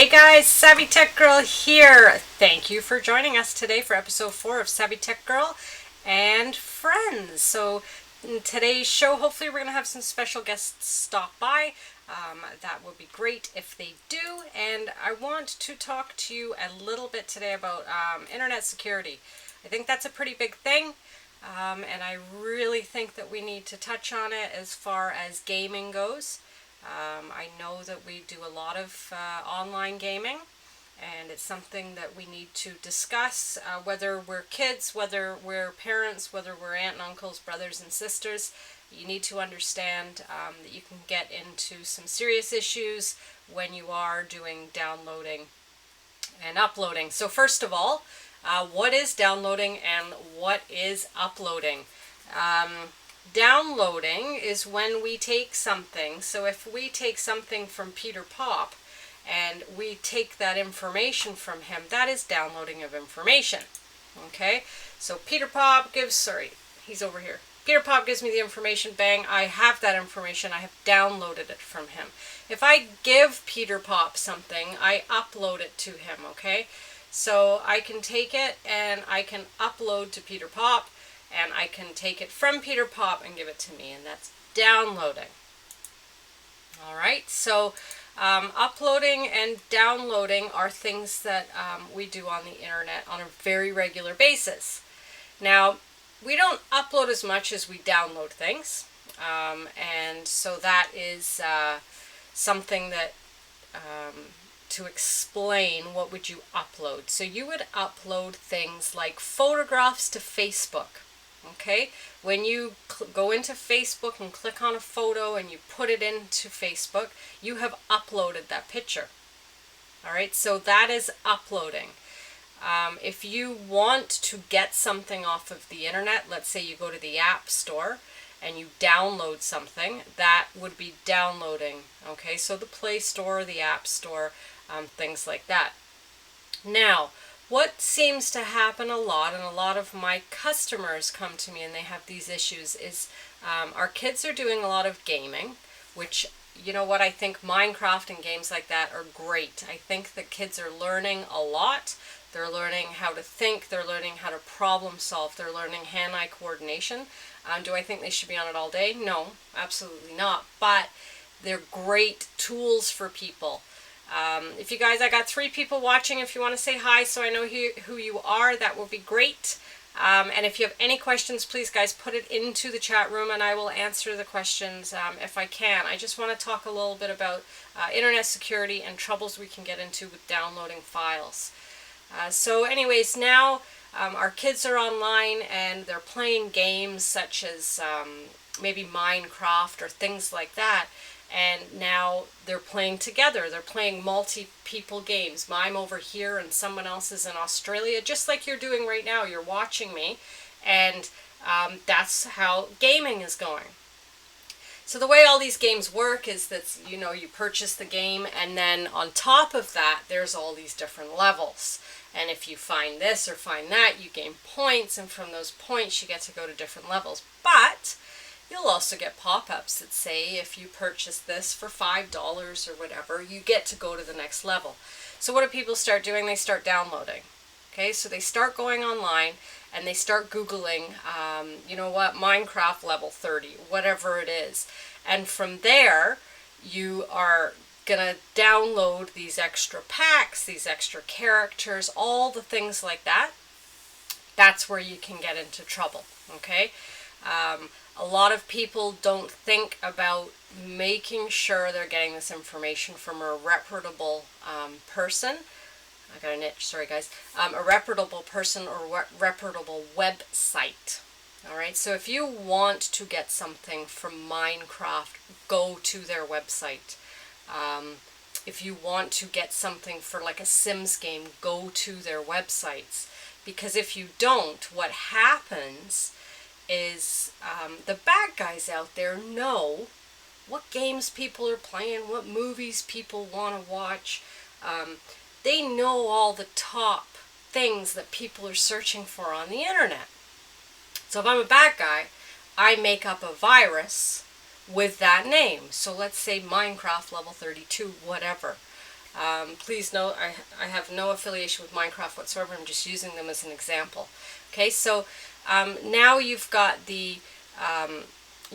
Hey guys, Savytechgirl here. Thank you for joining us today for episode 4 of Savytechgirl and Friends. So in today's show, hopefully we're going to have some special guests stop by. That would be great if they do. And I want to talk to you a little bit today about internet security. I think that's a pretty big thing. And I really think that we need to touch on it as far as gaming goes. I know that we do a lot of online gaming, and it's something that we need to discuss, whether we're kids, whether we're parents, whether we're aunt and uncles, brothers and sisters. You need to understand that you can get into some serious issues when you are doing downloading and uploading. So first of all, what is downloading and what is uploading? Downloading is when we take something. So if we take something from Peter Pop and we take that information from him, that is downloading of information. Okay, so Peter Pop gives, he's over here. Peter Pop gives me the information, bang, I have that information, I have downloaded it from him. If I give Peter Pop something, I upload it to him, okay? So I can take it and I can upload to Peter Pop, and I can take it from Peter Pop and give it to me, and that's downloading. All right, so uploading and downloading are things that we do on the internet on a very regular basis. Now, we don't upload as much as we download things, and so that is something that to explain what would you upload. So you would upload things like photographs to Facebook. Okay, when you go into Facebook and click on a photo and you put it into Facebook, you have uploaded that picture. All right, so that is uploading. If you want to get something off of the internet, let's say you go to the App Store and you download something, that would be downloading. Okay, so the Play Store, the App Store, things like that. Now, what seems to happen a lot, and a lot of my customers come to me and they have these issues, is our kids are doing a lot of gaming, which, you know what, I think Minecraft and games like that are great. I think the kids are learning a lot. They're learning how to think. They're learning how to problem solve. They're learning hand-eye coordination. Do I think they should be on it all day? No, absolutely not. But they're great tools for people. If you guys, I got 3 people watching. If you want to say hi so I know who you are, that will be great. And if you have any questions, please guys, put it into the chat room and I will answer the questions if I can. I just want to talk a little bit about internet security and troubles we can get into with downloading files. So anyways, now our kids are online and they're playing games such as maybe Minecraft or things like that. And now they're playing together. They're playing multi-people games. I'm over here and someone else is in Australia, just like you're doing right now. You're watching me, and that's how gaming is going. So the way all these games work is that, you know, you purchase the game, and then on top of that, there's all these different levels. And if you find this or find that, you gain points, and from those points, you get to go to different levels. But you'll also get pop-ups that say if you purchase this for $5 or whatever, you get to go to the next level. So what do people start doing? They start downloading. Okay, so they start going online and they start Googling, you know what, Minecraft level 30, whatever it is. And from there, you are gonna download these extra packs, these extra characters, all the things like that. That's where you can get into trouble, okay? A lot of people don't think about making sure they're getting this information from a reputable person. I got an itch, sorry guys. A reputable person or reputable website. All right, so if you want to get something from Minecraft, go to their website. If you want to get something for like a Sims game, go to their websites. Because if you don't, what happens is the bad guys out there know what games people are playing, what movies people want to watch. They know all the top things that people are searching for on the internet. So if I'm a bad guy, I make up a virus with that name. So let's say Minecraft level 32, whatever. Please note, I have no affiliation with Minecraft whatsoever. I'm just using them as an example. Okay, so now you've got the,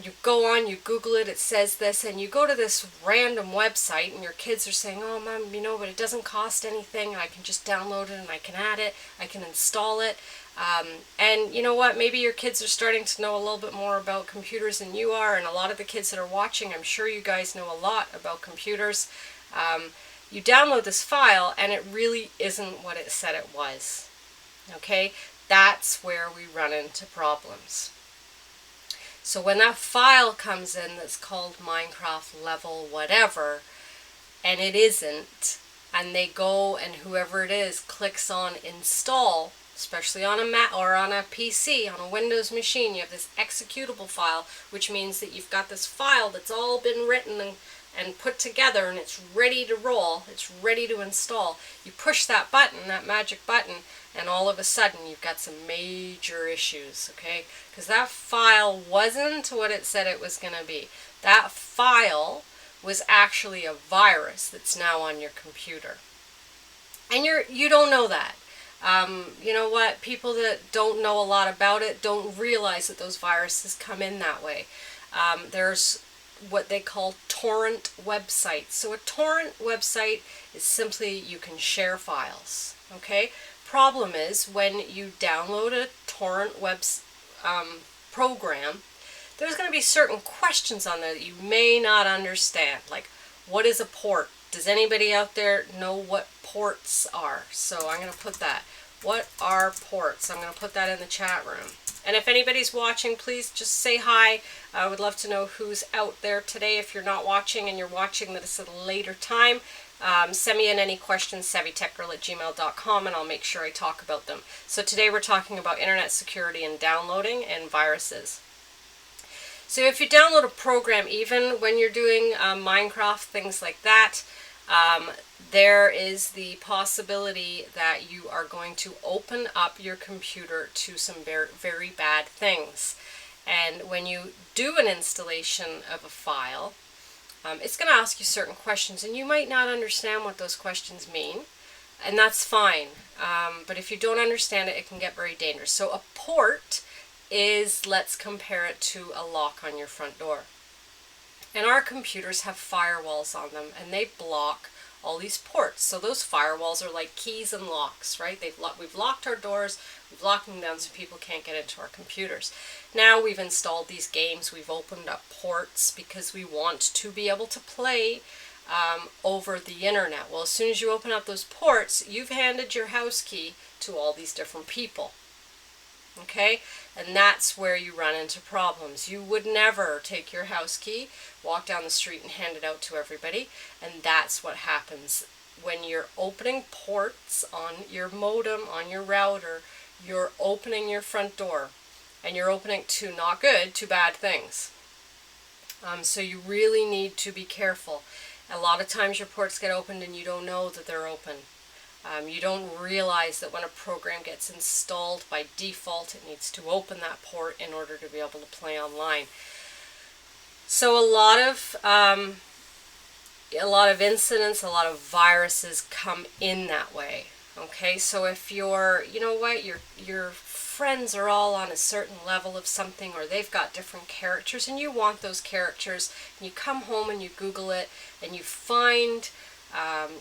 you go on, you Google it, it says this, and you go to this random website, and your kids are saying, oh, Mom, you know, but it doesn't cost anything, and I can just download it, and I can add it, I can install it. And you know what, maybe your kids are starting to know a little bit more about computers than you are, and a lot of the kids that are watching, I'm sure you guys know a lot about computers. You download this file, and it really isn't what it said it was. Okay? That's where we run into problems. So when that file comes in that's called Minecraft level whatever, and it isn't, and they go and whoever it is clicks on install, especially on a Mac or on a PC, on a Windows machine, you have this executable file, which means that you've got this file that's all been written and put together, and it's ready to roll, it's ready to install. You push that button, that magic button, and all of a sudden you've got some major issues, okay? Because that file wasn't what it said it was going to be. That file was actually a virus that's now on your computer. And you don't know that. You know what? People that don't know a lot about it don't realize that those viruses come in that way. There's what they call torrent websites. So a torrent website is simply you can share files. Okay? Problem is when you download a torrent program, there's going to be certain questions on there that you may not understand. Like, what is a port? Does anybody out there know what ports are? So I'm going to put that. What are ports? I'm going to put that in the chat room. And if anybody's watching, please just say hi. I would love to know who's out there today. If you're not watching and you're watching this at a later time, send me in any questions, savytechgirl@gmail.com, and I'll make sure I talk about them. So today we're talking about internet security and downloading and viruses. So if you download a program, even when you're doing Minecraft, things like that, there is the possibility that you are going to open up your computer to some very, very bad things. And when you do an installation of a file, it's going to ask you certain questions, and you might not understand what those questions mean, and that's fine. But if you don't understand it, it can get very dangerous. So a port is, let's compare it to a lock on your front door. And our computers have firewalls on them, and they block all these ports. So those firewalls are like keys and locks, right? We've locked our doors, we've locked them down so people can't get into our computers. Now we've installed these games, we've opened up ports because we want to be able to play over the internet. Well, as soon as you open up those ports, you've handed your house key to all these different people. Okay? And that's where you run into problems. You would never take your house key, walk down the street and hand it out to everybody, and that's what happens. When you're opening ports on your modem, on your router, you're opening your front door, and you're opening to not good, to bad things. So you really need to be careful. A lot of times your ports get opened and you don't know that they're open. You don't realize that when a program gets installed, by default it needs to open that port in order to be able to play online. So a lot of incidents, a lot of viruses come in that way. Okay, so if you're, you know what, your friends are all on a certain level of something, or they've got different characters, and you want those characters, and you come home and you Google it, and you find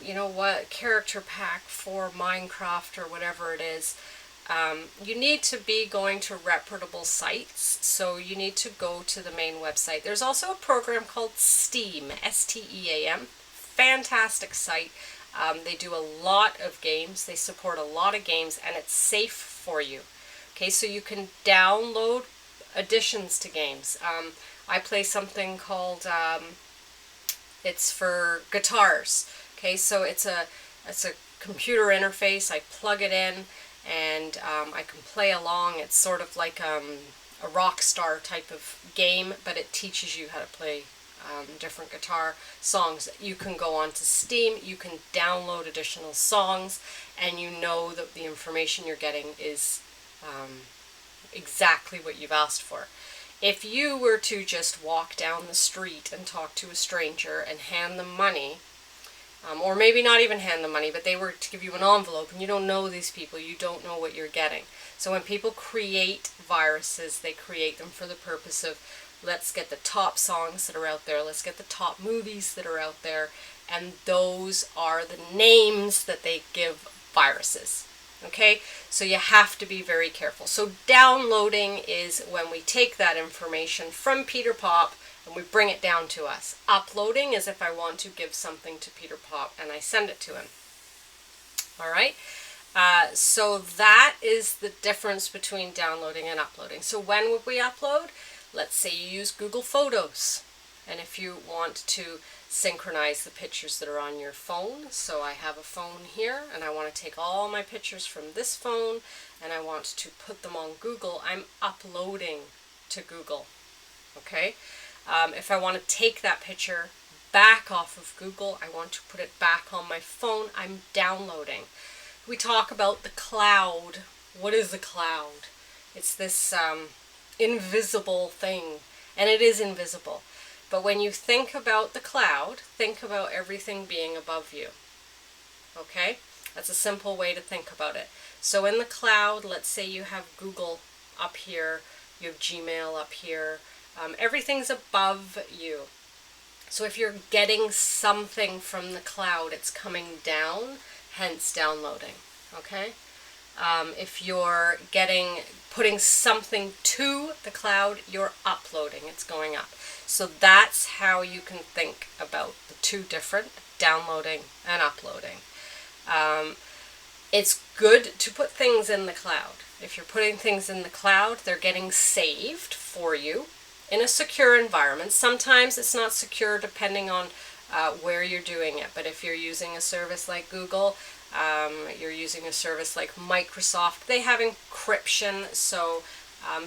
you know what, character pack for Minecraft or whatever it is, you need to be going to reputable sites, so you need to go to the main website. There's also a program called Steam, S-T-E-A-M, fantastic site. They do a lot of games, they support a lot of games, and it's safe for you. Okay, so you can download additions to games. I play something called, it's for guitars. Okay, so it's a computer interface. I plug it in, and I can play along. It's sort of like a rock star type of game, but it teaches you how to play different guitar songs. You can go onto Steam, you can download additional songs, and you know that the information you're getting is exactly what you've asked for. If you were to just walk down the street and talk to a stranger and hand them money, or maybe not even hand them money, but they were to give you an envelope, and you don't know these people, you don't know what you're getting. So when people create viruses, they create them for the purpose of, let's get the top songs that are out there, let's get the top movies that are out there, and those are the names that they give viruses. Okay, so you have to be very careful. So downloading is when we take that information from Peter Pop and we bring it down to us. Uploading is if I want to give something to Peter Pop and I send it to him. All right, so that is the difference between downloading and uploading. So when would we upload? Let's say you use Google Photos, and if you want to synchronize the pictures that are on your phone. So I have a phone here, and I want to take all my pictures from this phone, and I want to put them on Google. I'm uploading to Google. Okay. If I want to take that picture back off of Google, I want to put it back on my phone, I'm downloading. We talk about the cloud. What is the cloud? It's this invisible thing, and it is invisible. But when you think about the cloud, think about everything being above you. Okay? That's a simple way to think about it. So in the cloud, let's say you have Google up here, you have Gmail up here, everything's above you. So if you're getting something from the cloud, it's coming down, hence downloading. Okay? If you're putting something to the cloud, you're uploading, it's going up. So that's how you can think about the two different, downloading and uploading. It's good to put things in the cloud. If you're putting things in the cloud, they're getting saved for you in a secure environment. Sometimes it's not secure depending on where you're doing it, but if you're using a service like Google, you're using a service like Microsoft, they have encryption, so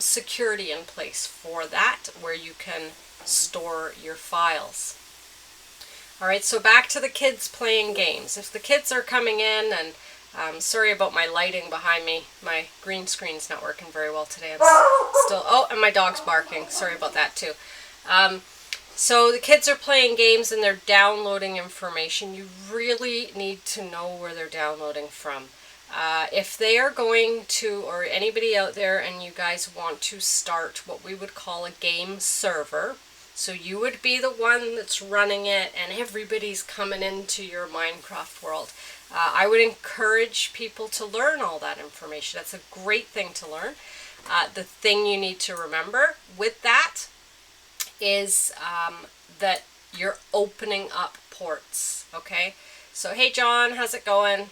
security in place for that, where you can store your files. Alright, so back to the kids playing games. If the kids are coming in, and sorry about my lighting behind me, my green screen's not working very well today. And my dog's barking, sorry about that too. So the kids are playing games and they're downloading information. You really need to know where they're downloading from. If they are going to, or anybody out there, and you guys want to start what we would call a game server, so you would be the one that's running it and everybody's coming into your Minecraft world. I would encourage people to learn all that information. That's a great thing to learn. The thing you need to remember with that is that you're opening up ports, okay? So, hey John, how's it going?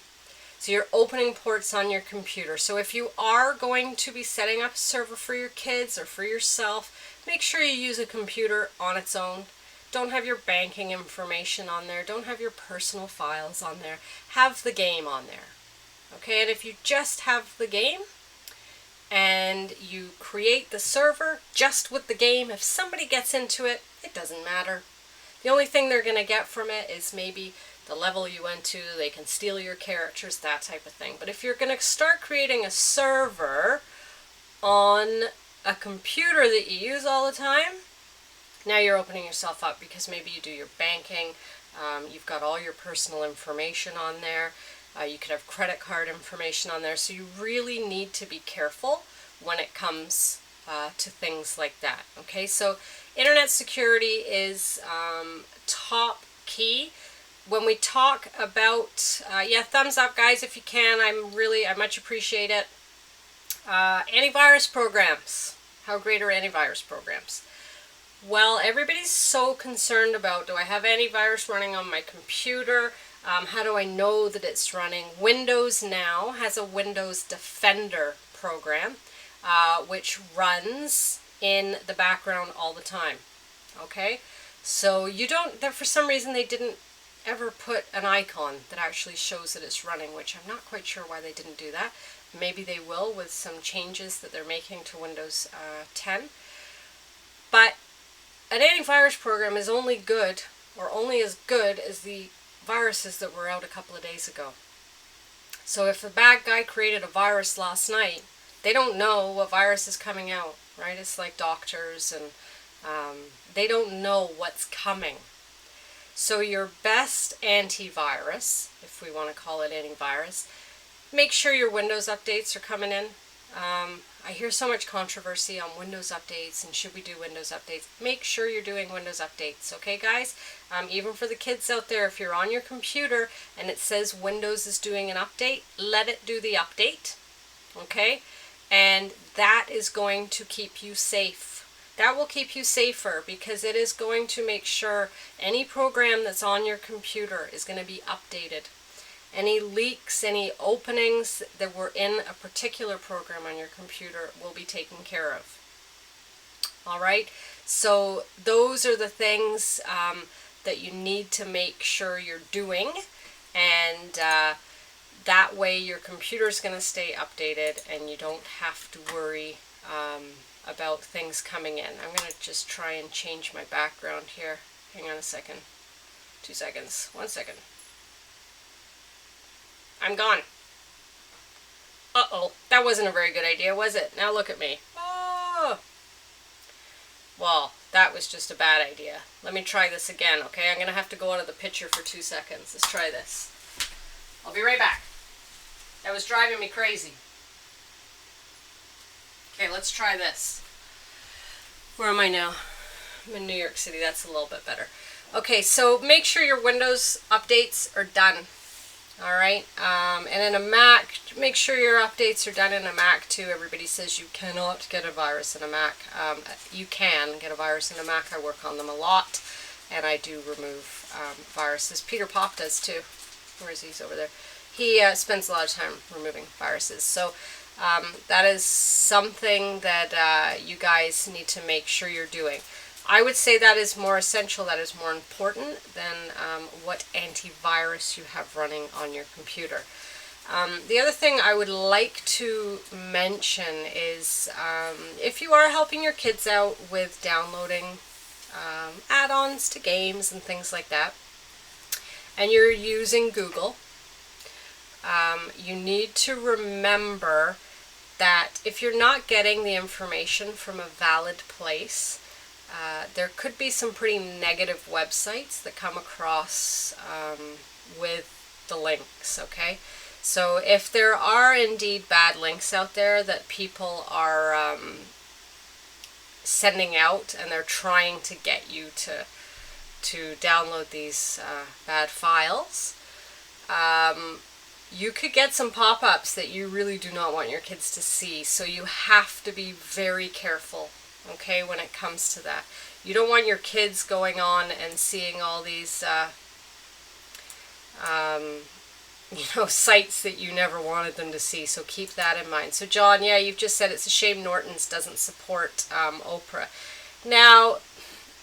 So you're opening ports on your computer. So if you are going to be setting up a server for your kids or for yourself, make sure you use a computer on its own. Don't have your banking information on there. Don't have your personal files on there. Have the game on there, okay? And if you just have the game, and you create the server just with the game, if somebody gets into it, it doesn't matter. The only thing they're going to get from it is maybe the level you went to, they can steal your characters, that type of thing. But if you're going to start creating a server on a computer that you use all the time, now you're opening yourself up, because maybe you do your banking, you've got all your personal information on there. You could have credit card information on there, so you really need to be careful when it comes to things like that. Okay, so internet security is top key. When we talk about, yeah, thumbs up guys if you can, I much appreciate it. Antivirus programs. How great are antivirus programs? Well, everybody's so concerned about, do I have antivirus running on my computer? How do I know that it's running? Windows now has a Windows Defender program, which runs in the background all the time. Okay, so you don't, for some reason they didn't ever put an icon that actually shows that it's running, which I'm not quite sure why they didn't do that. Maybe they will with some changes that they're making to Windows 10. But an antivirus program is only good, or only as good as the viruses that were out a couple of days ago. So if a bad guy created a virus last night, they don't know what virus is coming out, right? It's like doctors, and they don't know what's coming. So your best antivirus, if we want to call it antivirus, make sure your Windows updates are coming in. I hear so much controversy on Windows updates and should we do Windows updates. Make sure you're doing Windows updates, okay guys? Even for the kids out there, if you're on your computer and it says Windows is doing an update, let it do the update, okay? And that is going to keep you safe. That will keep you safer because it is going to make sure any program that's on your computer is going to be updated. Any leaks, any openings that were in a particular program on your computer will be taken care of. All right, so those are the things that you need to make sure you're doing, and that way your computer is going to stay updated and you don't have to worry about things coming in. I'm going to just try and change my background here. Hang on a second. 2 seconds. 1 second. I'm gone. Uh-oh. That wasn't a very good idea, was it? Now look at me. Oh! Well, that was just a bad idea. Let me try this again, okay? I'm going to have to go out of the picture for 2 seconds. Let's try this. I'll be right back. That was driving me crazy. Okay, let's try this. Where am I now? I'm in New York City. That's a little bit better. Okay, so make sure your Windows updates are done. All right, and in a Mac, make sure your updates are done in a Mac too. Everybody says you cannot get a virus in a Mac. You can get a virus in a Mac. I work on them a lot, and I do remove viruses. Peter Pop does too. Where is he? He's over there. He spends a lot of time removing viruses. So that is something that you guys need to make sure you're doing. I would say that is more essential, that is more important than what antivirus you have running on your computer. The other thing I would like to mention is if you are helping your kids out with downloading add-ons to games and things like that, and you're using Google, you need to remember that if you're not getting the information from a valid place, there could be some pretty negative websites that come across with the links, okay? So if there are indeed bad links out there that people are sending out and they're trying to get you to download these bad files, you could get some pop-ups that you really do not want your kids to see. So you have to be very careful, okay, when it comes to that. You don't want your kids going on and seeing all these sites that you never wanted them to see, so keep that in mind. So John, yeah, you've just said it's a shame Norton's doesn't support Oprah. Now,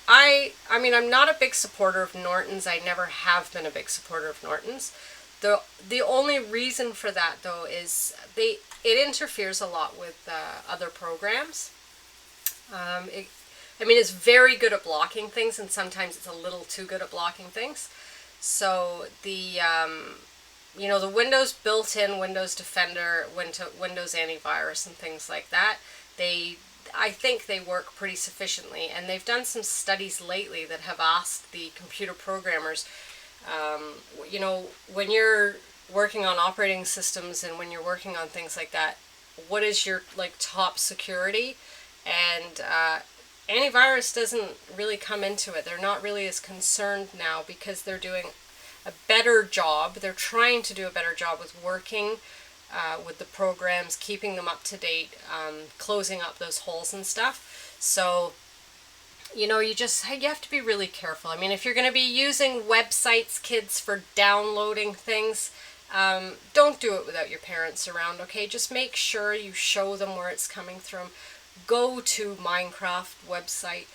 I mean, I'm not a big supporter of Norton's. I never have been a big supporter of Norton's. The only reason for that, though, is it interferes a lot with other programs. I mean, it's very good at blocking things, and sometimes it's a little too good at blocking things. So the the Windows built-in Windows Defender, Windows antivirus, and things like that, I think they work pretty sufficiently. And they've done some studies lately that have asked the computer programmers, when you're working on operating systems and when you're working on things like that, what is your top security? And antivirus doesn't really come into it. They're not really as concerned now because they're doing a better job. They're trying to do a better job with working with the programs, keeping them up to date, closing up those holes and stuff. So, you have to be really careful. I mean, if you're going to be using websites, kids, for downloading things, don't do it without your parents around, okay? Just make sure you show them where it's coming from. Go to Minecraft website,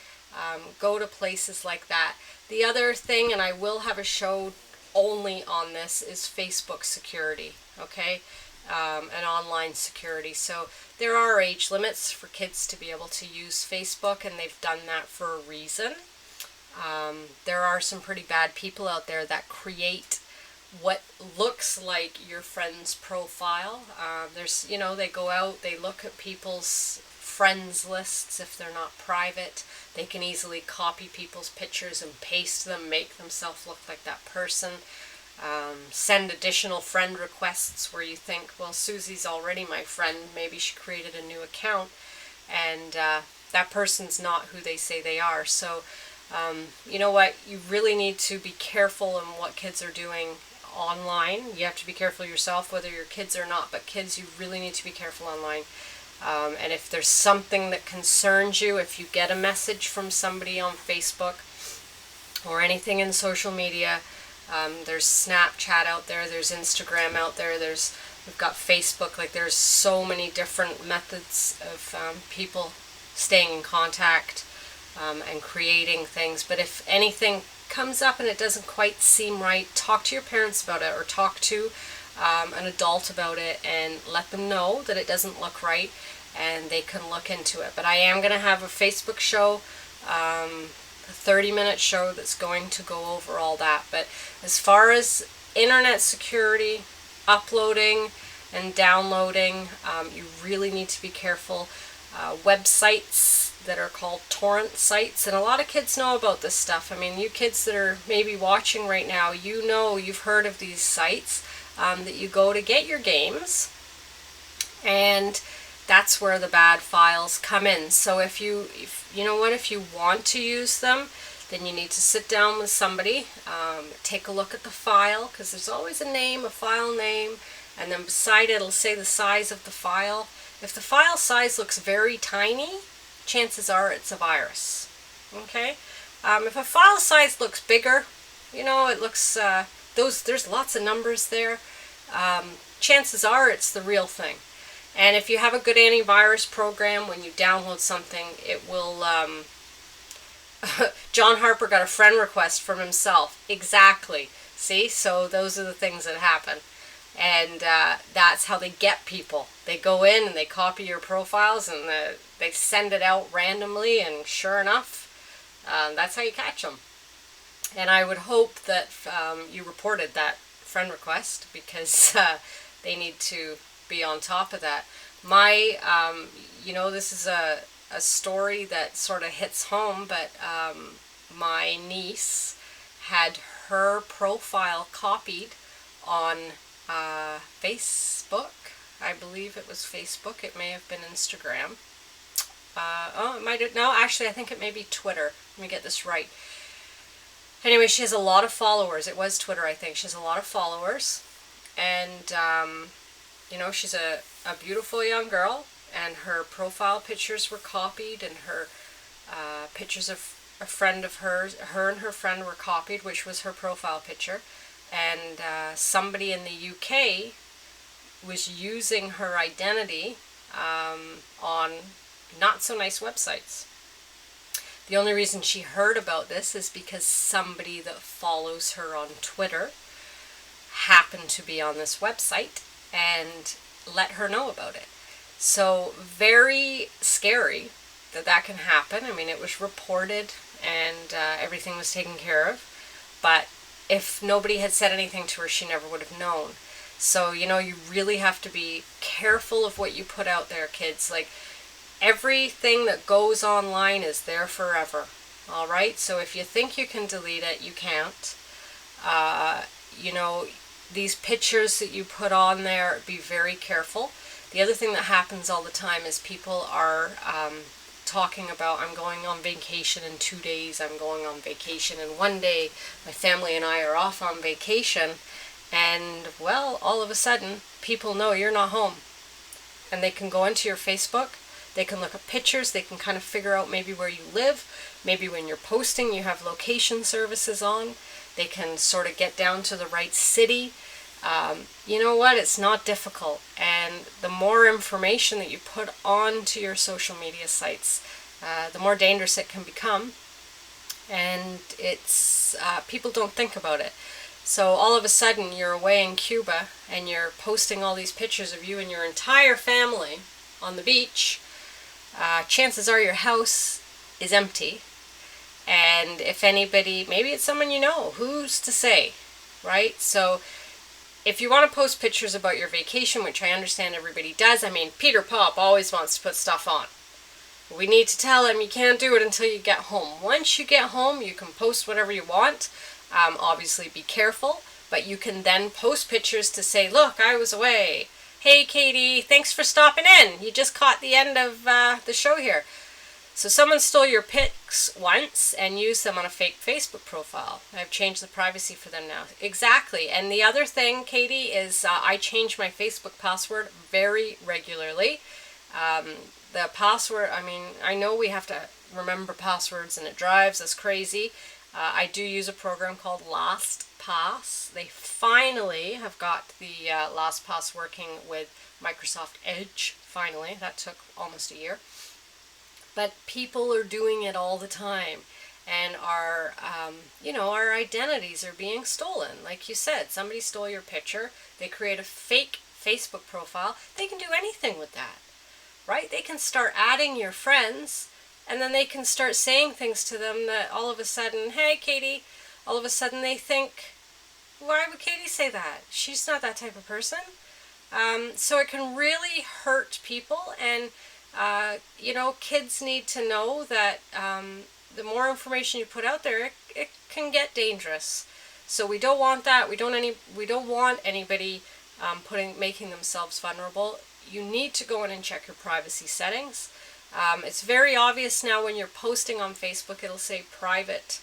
go to places like that. The other thing, and I will have a show only on this, is Facebook security, okay? And online security. So there are age limits for kids to be able to use Facebook, and they've done that for a reason. There are some pretty bad people out there that create what looks like your friend's profile. They go out, they look at people's friends lists if they're not private. They can easily copy people's pictures and paste them, make themselves look like that person. Send additional friend requests where you think, well, Susie's already my friend, maybe she created a new account, and that person's not who they say they are. So you know what, you really need to be careful in what kids are doing online. You have to be careful yourself, whether you're kids or not, but kids, you really need to be careful online. And if there's something that concerns you, if you get a message from somebody on Facebook or anything in social media, there's Snapchat out there, there's Instagram out there, we've got Facebook, like there's so many different methods of people staying in contact and creating things. But if anything comes up and it doesn't quite seem right, talk to your parents about it, or talk to an adult about it and let them know that it doesn't look right, and they can look into it. But I am going to have a Facebook show, a 30-minute show that's going to go over all that. But as far as internet security, uploading and downloading, you really need to be careful. Websites that are called torrent sites, and a lot of kids know about this stuff. I mean, you kids that are maybe watching right now, you know, you've heard of these sites that you go to get your games, and that's where the bad files come in. So if you want to use them, then you need to sit down with somebody, take a look at the file, because there's always a name, a file name, and then beside it, it'll say the size of the file. If the file size looks very tiny, chances are it's a virus. Okay? If a file size looks bigger, you know, it looks, there's lots of numbers there, chances are it's the real thing. And if you have a good antivirus program, when you download something, it will, John Harper got a friend request from himself. Exactly. See? So those are the things that happen. And that's how they get people. They go in and they copy your profiles and they send it out randomly, and sure enough, that's how you catch them. And I would hope that you reported that friend request, because they need to be on top of that. This is a story that sort of hits home, but my niece had her profile copied on Facebook. I believe it was Facebook. It may have been Instagram. It might have, no, actually I think it may be Twitter. Let me get this right. Anyway, she has a lot of followers. It was Twitter, I think. She has a lot of followers. And, she's a beautiful young girl. And her profile pictures were copied. And her pictures of a friend of hers, her and her friend were copied, which was her profile picture. And somebody in the UK was using her identity on not so nice websites. The only reason she heard about this is because somebody that follows her on Twitter happened to be on this website and let her know about it. So very scary that can happen. I mean, it was reported and everything was taken care of, but if nobody had said anything to her, she never would have known. So, you really have to be careful of what you put out there, kids. Like, everything that goes online is there forever. All right? So if you think you can delete it, you can't. These pictures that you put on there, be very careful. The other thing that happens all the time is people are talking about, I'm going on vacation in 2 days, I'm going on vacation in 1 day, my family and I are off on vacation, and, well, all of a sudden, people know you're not home. And they can go into your Facebook, they can look at pictures, they can kind of figure out maybe where you live, maybe when you're posting you have location services on, they can sort of get down to the right city. You know what? It's not difficult. And the more information that you put onto your social media sites, the more dangerous it can become. And it's people don't think about it. So all of a sudden you're away in Cuba and you're posting all these pictures of you and your entire family on the beach. Chances are your house is empty. And if anybody, maybe it's someone you know, who's to say, right? So if you want to post pictures about your vacation, which I understand everybody does, I mean, Peter Pop always wants to put stuff on. We need to tell him you can't do it until you get home. Once you get home, you can post whatever you want. Obviously be careful, but you can then post pictures to say, look, I was away. Hey, Katie, thanks for stopping in. You just caught the end of the show here. So someone stole your pics once and used them on a fake Facebook profile. I've changed the privacy for them now. Exactly. And the other thing, Katie, is I change my Facebook password very regularly. The password, I mean, I know we have to remember passwords and it drives us crazy. I do use a program called LastPass. They finally have got the LastPass working with Microsoft Edge. Finally, that took almost a year. But people are doing it all the time, and our, our identities are being stolen. Like you said, somebody stole your picture. They create a fake Facebook profile. They can do anything with that, right? They can start adding your friends, and then they can start saying things to them that all of a sudden, hey, Katie, all of a sudden they think, why would Katie say that? She's not that type of person. So it can really hurt people, and kids need to know that the more information you put out there, it can get dangerous. So we don't want that. We don't want anybody making themselves vulnerable. You need to go in and check your privacy settings. It's very obvious now when you're posting on Facebook, it'll say private,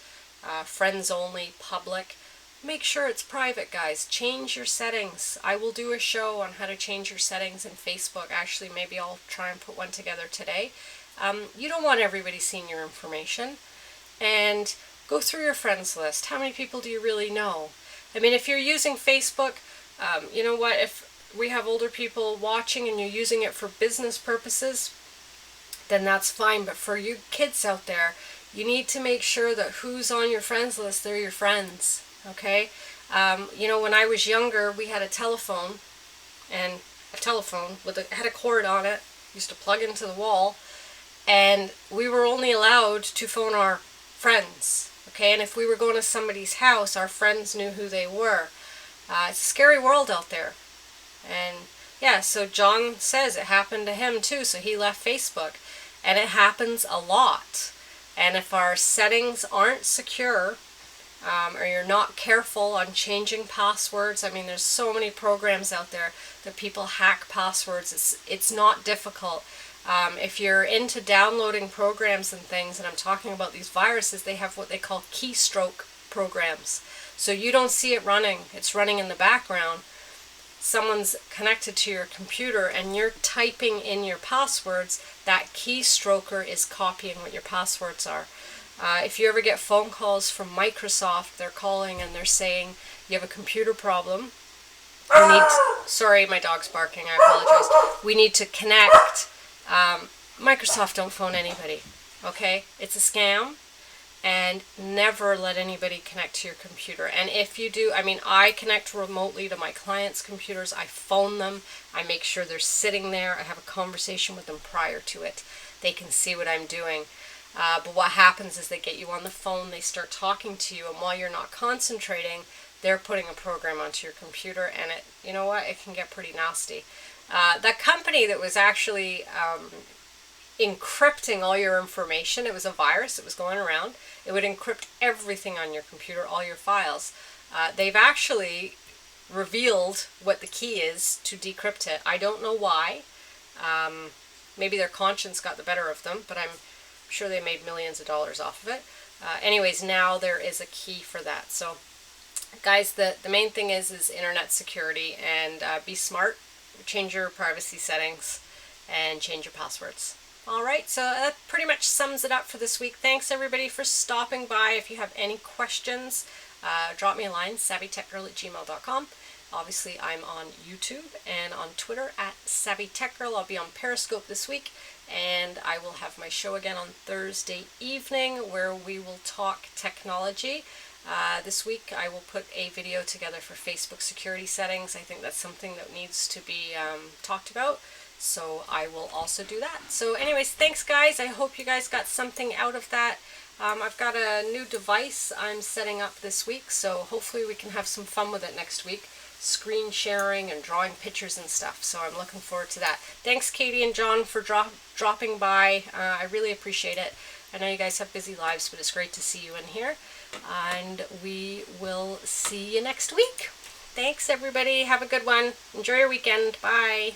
friends only, public. Make sure it's private, guys. Change your settings. I will do a show on how to change your settings in Facebook. Actually, maybe I'll try and put one together today. You don't want everybody seeing your information. And go through your friends list. How many people do you really know? I mean, if you're using Facebook, you know what? If we have older people watching and you're using it for business purposes, then that's fine. But for you kids out there, you need to make sure that who's on your friends list, they're your friends. Okay, when I was younger, we had a telephone, and a telephone had a cord on it, used to plug into the wall, and we were only allowed to phone our friends. Okay, and if we were going to somebody's house, our friends knew who they were. It's a scary world out there, and yeah. So John says it happened to him too. So he left Facebook, and it happens a lot. And if our settings aren't secure, or you're not careful on changing passwords. I mean, there's so many programs out there that people hack passwords. It's not difficult. If you're into downloading programs and things, and I'm talking about these viruses, they have what they call keystroke programs. So you don't see it running. It's running in the background. Someone's connected to your computer and you're typing in your passwords. That keystroker is copying what your passwords are. If you ever get phone calls from Microsoft, they're calling and they're saying you have a computer problem. Sorry, my dog's barking. I apologize. We need to connect. Microsoft don't phone anybody. Okay, it's a scam, and never let anybody connect to your computer. And if you do, I mean, I connect remotely to my clients' computers. I phone them. I make sure they're sitting there. I have a conversation with them prior to it. They can see what I'm doing. But what happens is they get you on the phone, they start talking to you, and while you're not concentrating, they're putting a program onto your computer, and it can get pretty nasty. The company that was actually encrypting all your information, it was a virus that was going around. It would encrypt everything on your computer, all your files. They've actually revealed what the key is to decrypt it. I don't know why. Maybe their conscience got the better of them, but I'm sure they made millions of dollars off of it. Anyways, now there is a key for that. So, guys, the main thing is internet security, and be smart. Change your privacy settings and change your passwords. Alright, so that pretty much sums it up for this week. Thanks everybody for stopping by. If you have any questions, drop me a line, savytechgirl@gmail.com. Obviously, I'm on YouTube and on Twitter at Savytechgirl. I'll be on Periscope this week, and I will have my show again on Thursday evening where we will talk technology. This week I will put a video together for Facebook security settings. I think that's something that needs to be talked about, so I will also do that. So anyways, thanks guys. I hope you guys got something out of that. I've got a new device I'm setting up this week, so hopefully we can have some fun with it next week. screen sharing and drawing pictures and stuff. So I'm looking forward to that. Thanks, Katie and John, for dropping by. I really appreciate it. I know you guys have busy lives, but it's great to see you in here. And we will see you next week. Thanks, everybody. Have a good one. Enjoy your weekend. Bye.